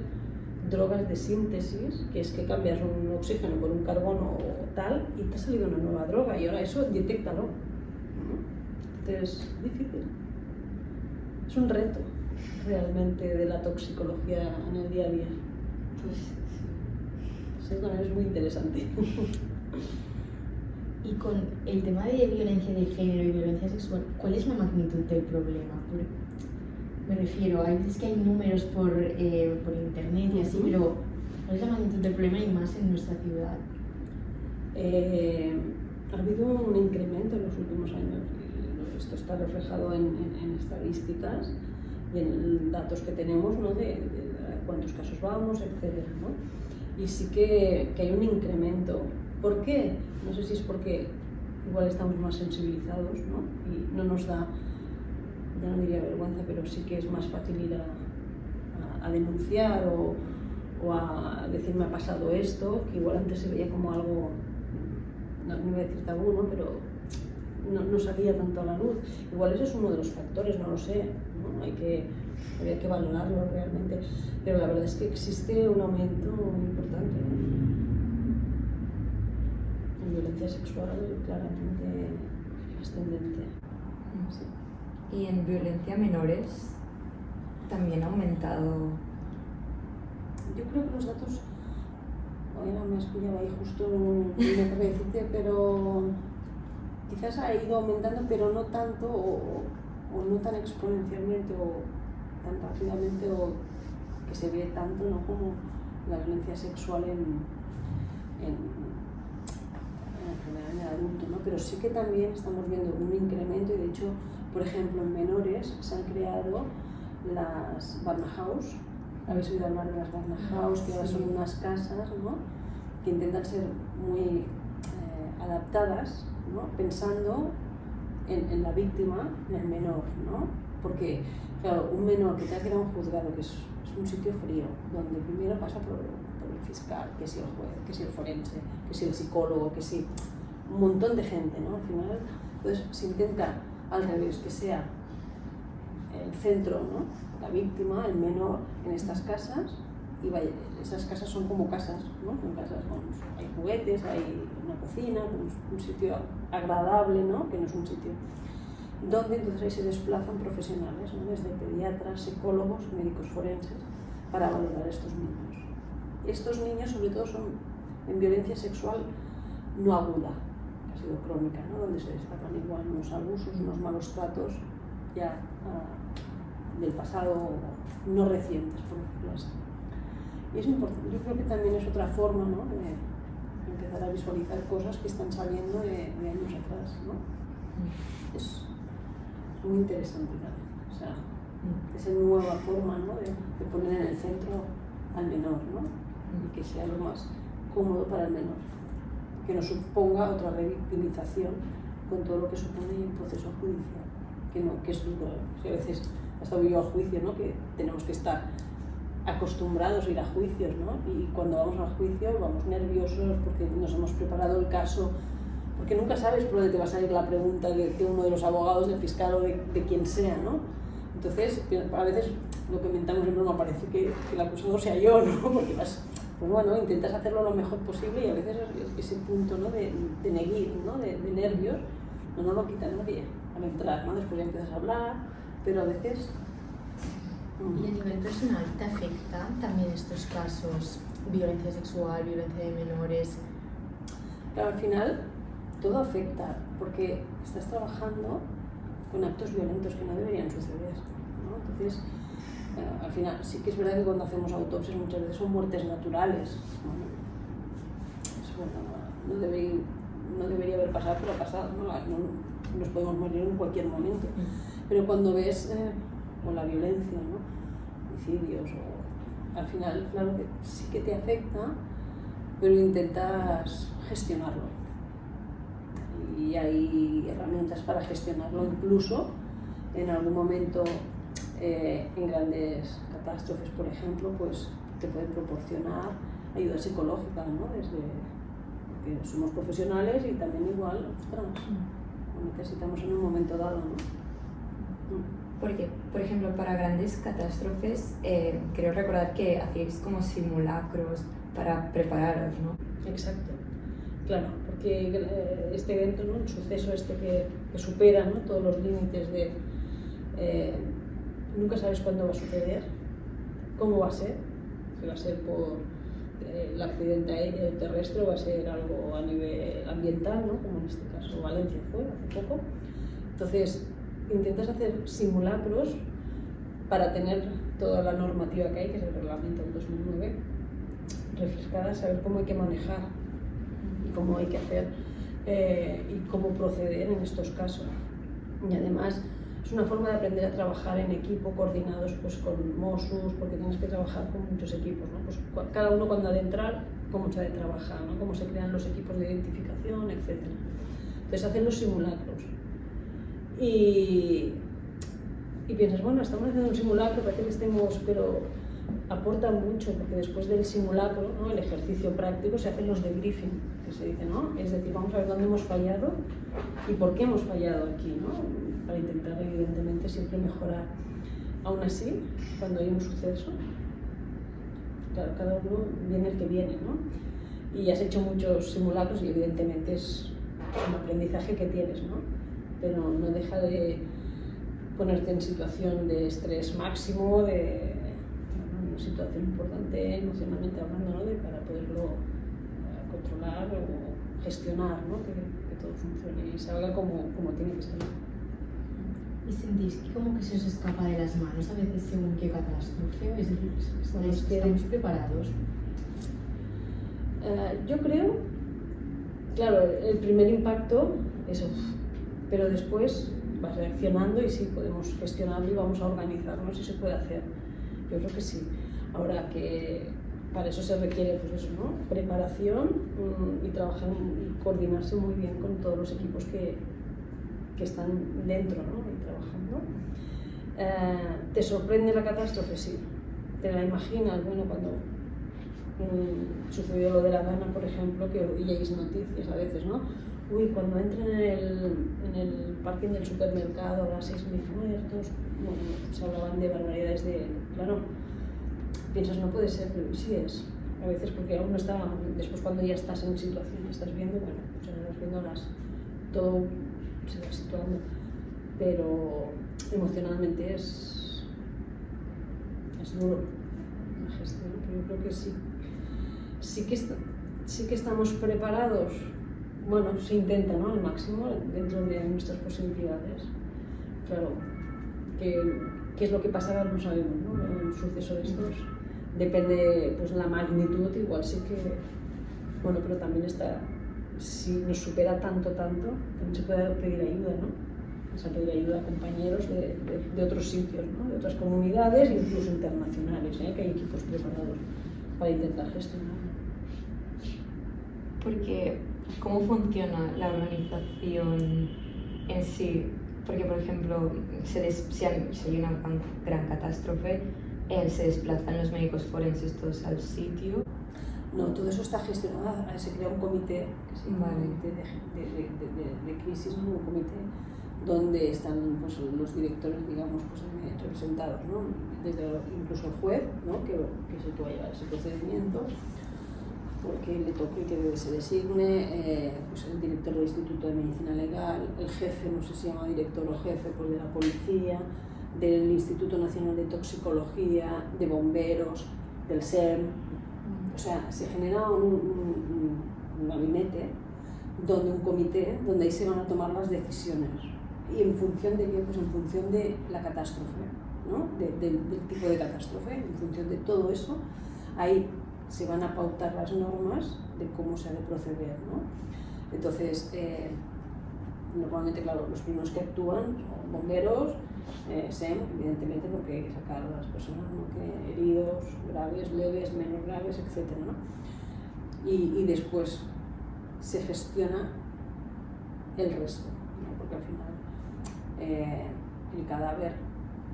drogas de síntesis, que es que cambias un oxígeno por un carbono o tal y te ha salido una nueva droga y ahora eso detéctalo. Entonces es difícil, es un reto realmente de la toxicología en el día a día. Pues, sí, es muy interesante. Y con el tema de violencia de género y violencia sexual, ¿cuál es la magnitud del problema? Me refiero, hay veces que hay números por internet y así, pero ¿cuál es la magnitud del problema y más en nuestra ciudad? Ha habido un incremento en los últimos años. Esto está reflejado en estadísticas y en datos que tenemos, ¿no? de cuántos casos vamos, etc., ¿no? Y sí que hay un incremento. ¿Por qué? No sé si es porque igual estamos más sensibilizados, ¿no? Y no nos da, ya no diría vergüenza, pero sí que es más fácil ir a denunciar o a decir me ha pasado esto, que igual antes se veía como algo, no iba a decir tabú, ¿no? Pero no salía tanto a la luz. Igual ese es uno de los factores, no lo sé, ¿no? Habría que valorarlo realmente, pero la verdad es que existe un aumento muy importante, ¿no? en violencia sexual claramente ascendente. Sí. Y en violencia a menores también ha aumentado. Yo creo que los datos, ahora me has pillado ahí justo en lo que decirte, pero quizás ha ido aumentando, pero no tanto o no tan exponencialmente o tan rápidamente o que se ve tanto, ¿no?, como la violencia sexual en general en el adulto, ¿no? Pero sí que también estamos viendo un incremento y de hecho, por ejemplo, en menores se han creado las Barnahouse. Habéis oído hablar de las Barnahouse, que ahora son unas casas, ¿no?, que intentan ser muy adaptadas, ¿no?, pensando en la víctima, en el menor, ¿no? Porque, claro, un menor que tenga que ir a un juzgado, que es un sitio frío, donde primero pasa por el fiscal, que si el juez, que si el forense, que si el psicólogo, que si un montón de gente, ¿no? Al final, entonces se intenta al revés, que sea el centro, ¿no?, la víctima, el menor, en estas casas, y vaya, esas casas son como casas, ¿no? Son casas hay juguetes, hay una cocina, un sitio agradable, ¿no?, que no es un sitio donde entonces ahí se desplazan profesionales, ¿no?, desde pediatras, psicólogos, médicos forenses, para valorar a estos niños. Estos niños sobre todo son en violencia sexual no aguda, que ha sido crónica, ¿no?, donde se destacan igual unos abusos, unos malos tratos ya del pasado, no recientes, por decirlo así. Y es importante, yo creo que también es otra forma, ¿no?, de empezar a visualizar cosas que están saliendo de años atrás, ¿no? Es muy interesante también, o sea, esa nueva forma, ¿no?, de poner en el centro al menor, ¿no?, y que sea lo más cómodo para el menor, que no suponga otra revictimización con todo lo que supone un proceso judicial, que es duro, o sea, a veces hasta yo a juicio, ¿no?, que tenemos que estar acostumbrados a ir a juicios, ¿no?, y cuando vamos a juicio vamos nerviosos porque nos hemos preparado el caso, porque nunca sabes por dónde te va a salir la pregunta de uno de los abogados, del fiscal o de quien sea, ¿no? Entonces, a veces lo que mentamos en broma parece que el acusador sea yo, ¿no? Porque vas, pues bueno, intentas hacerlo lo mejor posible y a veces ese punto, ¿no?, de neguir, ¿no?, de nervios, no lo quita nadie al entrar, ¿no? Después ya empiezas a hablar, pero a veces... ¿Y a nivel personal te afecta también estos casos? Violencia sexual, violencia de menores. Claro, al final todo afecta, porque estás trabajando con actos violentos que no deberían suceder, ¿no? Entonces, al final sí que es verdad que cuando hacemos autopsias muchas veces son muertes naturales, ¿no? Bueno, no debería haber pasado, pero ha pasado, ¿no? Nos podemos morir en cualquier momento. Pero cuando ves o la violencia, ¿no?, homicidios, o al final, claro que sí que te afecta, pero intentas gestionarlo. Y hay herramientas para gestionarlo, incluso en algún momento en grandes catástrofes, por ejemplo, pues te pueden proporcionar ayuda psicológica, ¿no? Porque somos profesionales y también igual, ostras, lo necesitamos en un momento dado, ¿no? Porque, por ejemplo, para grandes catástrofes, creo recordar que hacíais como simulacros para prepararos, ¿no? Exacto, claro, porque este evento, ¿no?, el suceso este que supera, ¿no?, todos los límites de... nunca sabes cuándo va a suceder, cómo va a ser, si va a ser por el accidente aéreo o terrestre o va a ser algo a nivel ambiental, ¿no?, como en este caso Valencia fue hace poco. Entonces, intentas hacer simulacros para tener toda la normativa que hay, que es el reglamento del 2009, refrescada, saber cómo hay que manejar y cómo hay que hacer y cómo proceder en estos casos. Y además es una forma de aprender a trabajar en equipo, coordinados pues con Mossos, porque tienes que trabajar con muchos equipos, ¿no? Pues cada uno cuando ha de entrar, cómo se ha de trabajar, ¿no?, cómo se crean los equipos de identificación, etc. Entonces hacen los simulacros. Y piensas, bueno, estamos haciendo un simulacro, parece que estemos, pero aporta mucho, porque después del simulacro, ¿no?, el ejercicio práctico, se hacen los debriefing, que se dice, ¿no? Es decir, vamos a ver dónde hemos fallado y por qué hemos fallado aquí, ¿no?, para intentar, evidentemente, siempre mejorar. Aún así, cuando hay un suceso, claro, cada uno viene el que viene, ¿no? y has hecho muchos simulacros y evidentemente es un aprendizaje que tienes, ¿no? Pero no deja de ponerte en situación de estrés máximo, de una situación importante emocionalmente hablando, ¿no? Para poderlo controlar o gestionar, ¿no? Que todo funcione y salga como tiene que salir. ¿Y sentís que como que se os escapa de las manos a veces según qué catástrofe? Es decir, ¿estamos preparados? Yo creo, claro, el primer impacto es pero después vas reaccionando y sí, podemos gestionarlo y vamos a organizarnos y se puede hacer. Yo creo que sí. Ahora que para eso se requiere, pues eso, ¿no? Preparación y trabajar y coordinarse muy bien con todos los equipos que están dentro, ¿no? Y trabajando. ¿Te sorprende la catástrofe? Sí. ¿Te la imaginas? Bueno, cuando sucedió lo de La Dana, por ejemplo, que oíais noticias a veces, ¿no? Uy, cuando entren en el parking del supermercado habrá 6.000 muertos. Bueno, se hablaban de barbaridades de... Claro, piensas, no puede ser, pero sí es. A veces porque aún no está... Después cuando ya estás en situación, estás viendo, bueno, pues estás viendo todo se va situando. Pero emocionalmente es duro la gestión, pero yo creo que sí. Sí que estamos preparados, bueno, se intenta, ¿no? Al máximo dentro de nuestras posibilidades. Claro, qué es lo que pasará no sabemos, ¿no? En un suceso de estos depende, pues, la magnitud, igual sí que, bueno, pero también está, si nos supera tanto, también se puede pedir ayuda, ¿no? O sea, pedir ayuda a compañeros de otros sitios, ¿no? De otras comunidades, incluso internacionales, ¿eh? Que hay equipos preparados para intentar gestionarlo. Porque, ¿cómo funciona la organización en sí? Porque, por ejemplo, si hay una gran catástrofe, se desplazan los médicos forenses todos al sitio. No, todo eso está gestionado, se crea un comité, que se llama comité de crisis, ¿no? Un comité donde están, pues, los directores, digamos, pues, representados, ¿no? Desde incluso el juez, ¿no? que es el que va a llevar ese procedimiento, porque le toque que se designe, pues el director del Instituto de Medicina Legal, el jefe, no sé si se llama director o jefe, pues de la policía, del Instituto Nacional de Toxicología, de bomberos, del SERM. O sea, se genera un gabinete, un comité, donde ahí se van a tomar las decisiones. ¿Y en función de qué? Pues en función de la catástrofe, ¿no? Del tipo de catástrofe, en función de todo eso, ahí se van a pautar las normas de cómo se ha de proceder, ¿no? Entonces, normalmente, claro, los primeros que actúan son bomberos, SEM, evidentemente, porque hay que sacar a las personas, ¿no? Que heridos, graves, leves, menos graves, etc., ¿no? Y después se gestiona el resto, ¿no? Porque al final el cadáver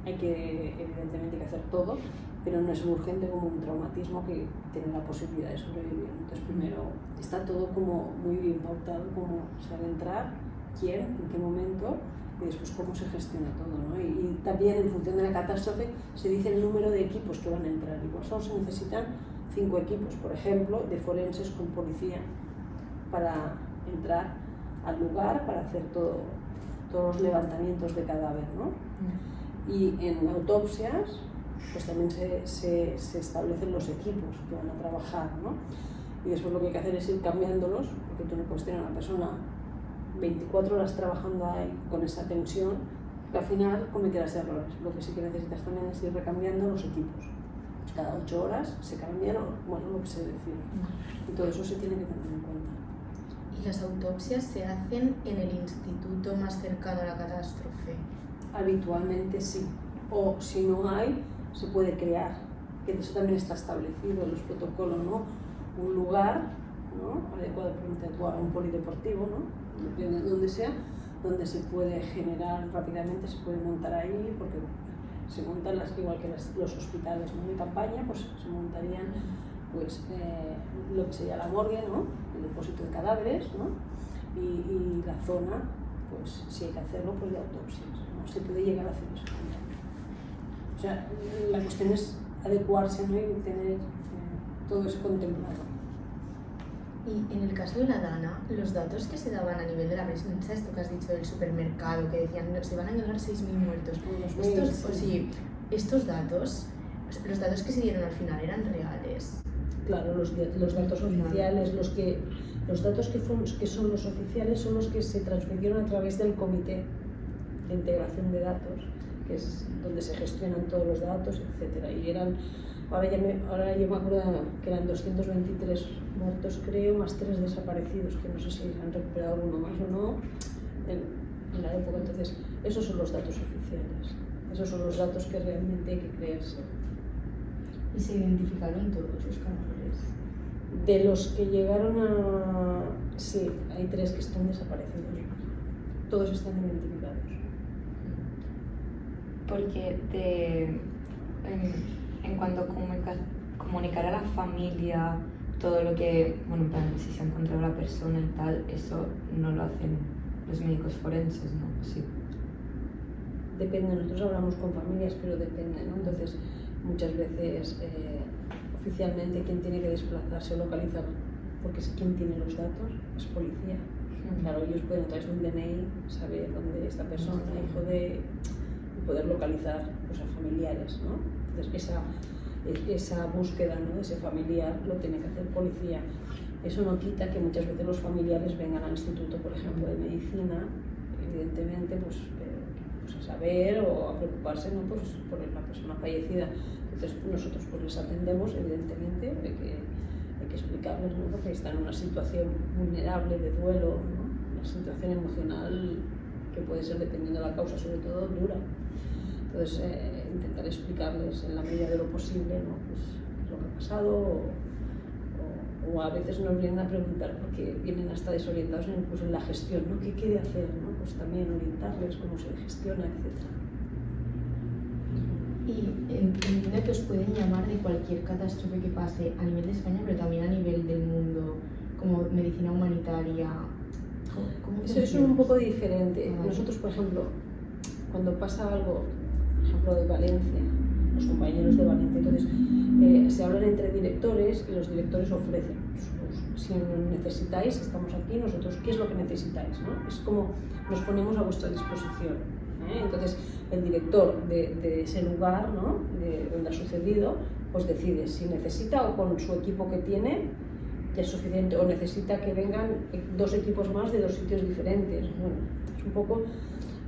hay que, evidentemente, hacer todo, pero no es urgente como un traumatismo que tiene la posibilidad de sobrevivir. Entonces, primero está todo como muy bien pautado, cómo se ha de entrar, quién, en qué momento, y después cómo se gestiona todo, ¿no? Y también en función de la catástrofe se dice el número de equipos que van a entrar. Igual solo se necesitan 5 equipos, por ejemplo, de forenses con policía para entrar al lugar, para hacer todos los levantamientos de cadáver, ¿no? Y en autopsias pues también se establecen los equipos que van a trabajar, ¿no? Y después lo que hay que hacer es ir cambiándolos, porque tú no puedes tener a una persona 24 horas trabajando ahí con esa tensión, que al final cometerás errores. Lo que sí que necesitas también es ir recambiando los equipos. Pues cada 8 horas se cambian, bueno, lo que se decide. Y todo eso se tiene que tener en cuenta. ¿Y las autopsias se hacen en el instituto más cercano a la catástrofe? Habitualmente sí. O si no hay, se puede crear, que eso también está establecido en los protocolos, ¿no? Un lugar, ¿no? Adecuado para un polideportivo, ¿no? Depende de donde sea, donde se puede generar rápidamente, se puede montar ahí, porque se montan igual que los hospitales, ¿no? De campaña, pues se montarían, pues, lo que sería la morgue, ¿no? El depósito de cadáveres, ¿no? Y la zona, pues si hay que hacerlo, pues de autopsias, ¿no? Se puede llegar a hacer eso también. O sea, la cuestión es adecuarse, ¿no? Y tener todo eso contemplado. Y en el caso de la Dana, los datos que se daban a nivel de la prensa, esto que has dicho del supermercado, que decían se van a llegar 6.000 muertos, estos datos, los datos que se dieron al final eran reales. Claro, los datos oficiales, los datos que son los oficiales son los que se transmitieron a través del comité de integración de datos, que es donde se gestionan todos los datos, etcétera. Y ahora yo me acuerdo que eran 223 muertos, creo, más 3 desaparecidos, que no sé si han recuperado alguno más o no en la época. Entonces, esos son los datos oficiales, esos son los datos que realmente hay que creerse. ¿Y se identificaron todos los cadáveres? De los que llegaron a... Sí, hay 3 que están desaparecidos. Todos están identificados. Porque en cuanto a comunicar a la familia todo lo que, bueno, en plan, si se ha encontrado la persona y tal, eso no lo hacen los médicos forenses, ¿no? Sí. Depende, nosotros hablamos con familias, pero depende, ¿no? Entonces, muchas veces oficialmente quien tiene que desplazarse o localizar, porque quien tiene los datos es policía. Claro, ellos pueden a través de un DNI saber dónde esta persona, hijo de... y poder localizar pues, a familiares, ¿no? Entonces, esa búsqueda, ¿no?, de ese familiar lo tiene que hacer policía. Eso no quita que muchas veces los familiares vengan al instituto, por ejemplo, de medicina, evidentemente, pues a saber o a preocuparse, ¿no?, pues, por la persona fallecida. Entonces nosotros pues les atendemos, evidentemente, hay que explicarles, ¿no?, porque están en una situación vulnerable de duelo, ¿no?, una situación emocional que puede ser, dependiendo de la causa, sobre todo dura. Entonces intentar explicarles en la medida de lo posible, ¿no?, pues, lo que ha pasado, o a veces nos vienen a preguntar porque vienen hasta desorientados incluso en la gestión, ¿no?, qué quiere hacer, ¿no?, pues también orientarles cómo se gestiona, etc. Y entiendo que os pueden llamar de cualquier catástrofe que pase a nivel de España, pero también a nivel del mundo, como medicina humanitaria. Eso es un poco diferente. Nosotros, por ejemplo, cuando pasa algo, por ejemplo, de Valencia, los compañeros de Valencia, entonces se hablan entre directores y los directores ofrecen. Si necesitáis, estamos aquí, nosotros, ¿qué es lo que necesitáis?, ¿no? Es como nos ponemos a vuestra disposición, ¿eh? Entonces, el director de ese lugar, ¿no?, de donde ha sucedido, pues decide si necesita o con su equipo que tiene ya es suficiente, o necesita que vengan 2 equipos más de 2 sitios diferentes. Bueno, es un poco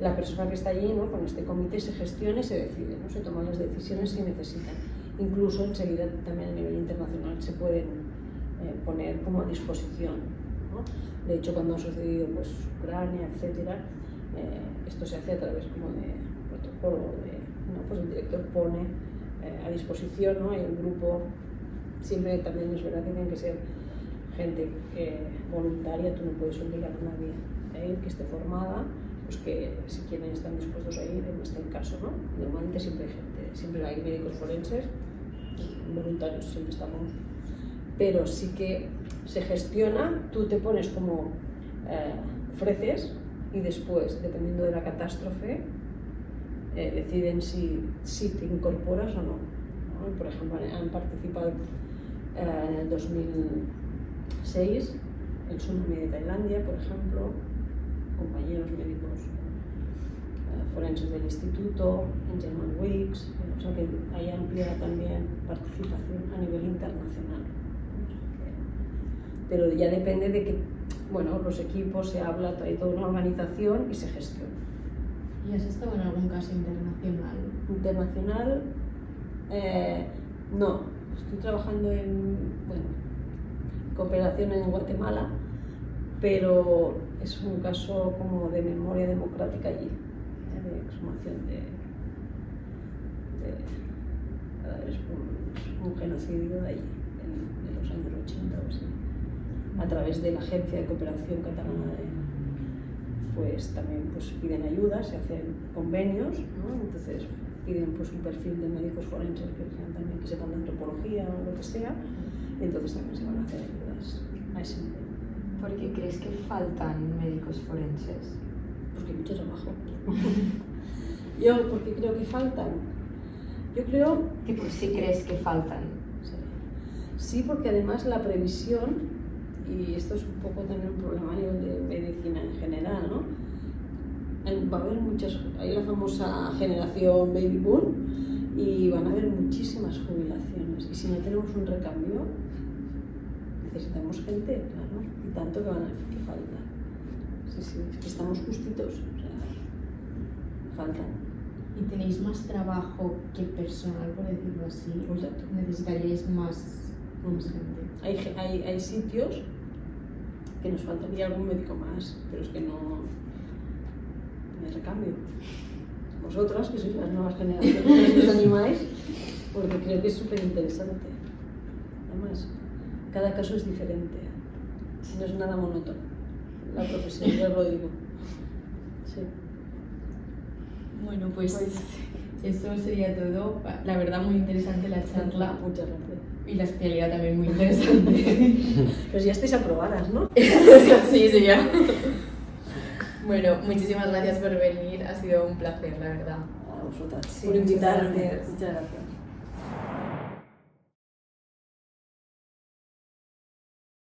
la persona que está allí, ¿no?, con este comité se gestiona y se decide, ¿no?, se toman las decisiones si necesitan. Incluso enseguida también a nivel internacional se pueden poner como a disposición, ¿no? De hecho, cuando ha sucedido pues Ucrania, etcétera, esto se hace a través como de protocolo, ¿no?, pues el director pone a disposición, ¿no?, hay un grupo, siempre también es verdad que tiene que ser gente voluntaria, tú no puedes obligar a nadie a ir, que esté formada, pues que si quieren están dispuestos a ir, en este caso, ¿no? Normalmente siempre hay gente, siempre hay médicos forenses, voluntarios, siempre estamos, pero sí que se gestiona, tú te pones como ofreces y después, dependiendo de la catástrofe, deciden si te incorporas o no, ¿no? Por ejemplo, han participado en el 2006 el tsunami de Tailandia, por ejemplo, compañeros médicos forenses del instituto, en German Weeks, o sea que hay amplia también participación a nivel internacional. Pero ya depende de que, bueno, los equipos, se habla, hay toda una organización y se gestiona. ¿Y has estado en algún caso internacional? Internacional, no. Estoy trabajando en, bueno, cooperación en Guatemala, pero es un caso como de memoria democrática allí, de exhumación de cadáveres, un genocidio de allí, en los años 80 o así, a través de la Agencia de Cooperación Catalana pues también pues, piden ayuda, se hacen convenios, ¿no? Entonces piden pues, un perfil de médicos forenses que sean también, que sepan de antropología o lo que sea, y entonces también se van a hacer ayudas a ese nivel. ¿Por qué crees que faltan médicos forenses? Porque hay mucho trabajo. Yo, ¿por qué creo que faltan? Yo creo... ¿Por sí crees que faltan? Sí, porque además la previsión y esto es un poco también un problema a nivel de medicina en general, ¿no? Va a haber hay la famosa generación baby boom y van a haber muchísimas jubilaciones, y si no tenemos un recambio necesitamos gente, claro, y tanto que que falta. Sí, es que estamos justitos, o sea, faltan. ¿Y tenéis más trabajo que personal, por decirlo así? Exacto. ¿Necesitaríais más gente? Hay sitios que nos faltaría algún médico más, pero es que no hay recambio. Vosotras, que sois las nuevas generaciones, os animáis, porque creo que es súper interesante. Además, cada caso es diferente, no es nada monótono la profesión, ya os lo digo. Sí. Bueno, pues Eso sería todo. La verdad, muy interesante la charla. Muchas gracias. Y la especialidad también muy interesante. Pues ya estáis aprobadas, ¿no? sí, ya. Bueno, muchísimas gracias por venir. Ha sido un placer, la verdad. A vosotras. Sí, por muchas invitarme. gracias. Muchas gracias.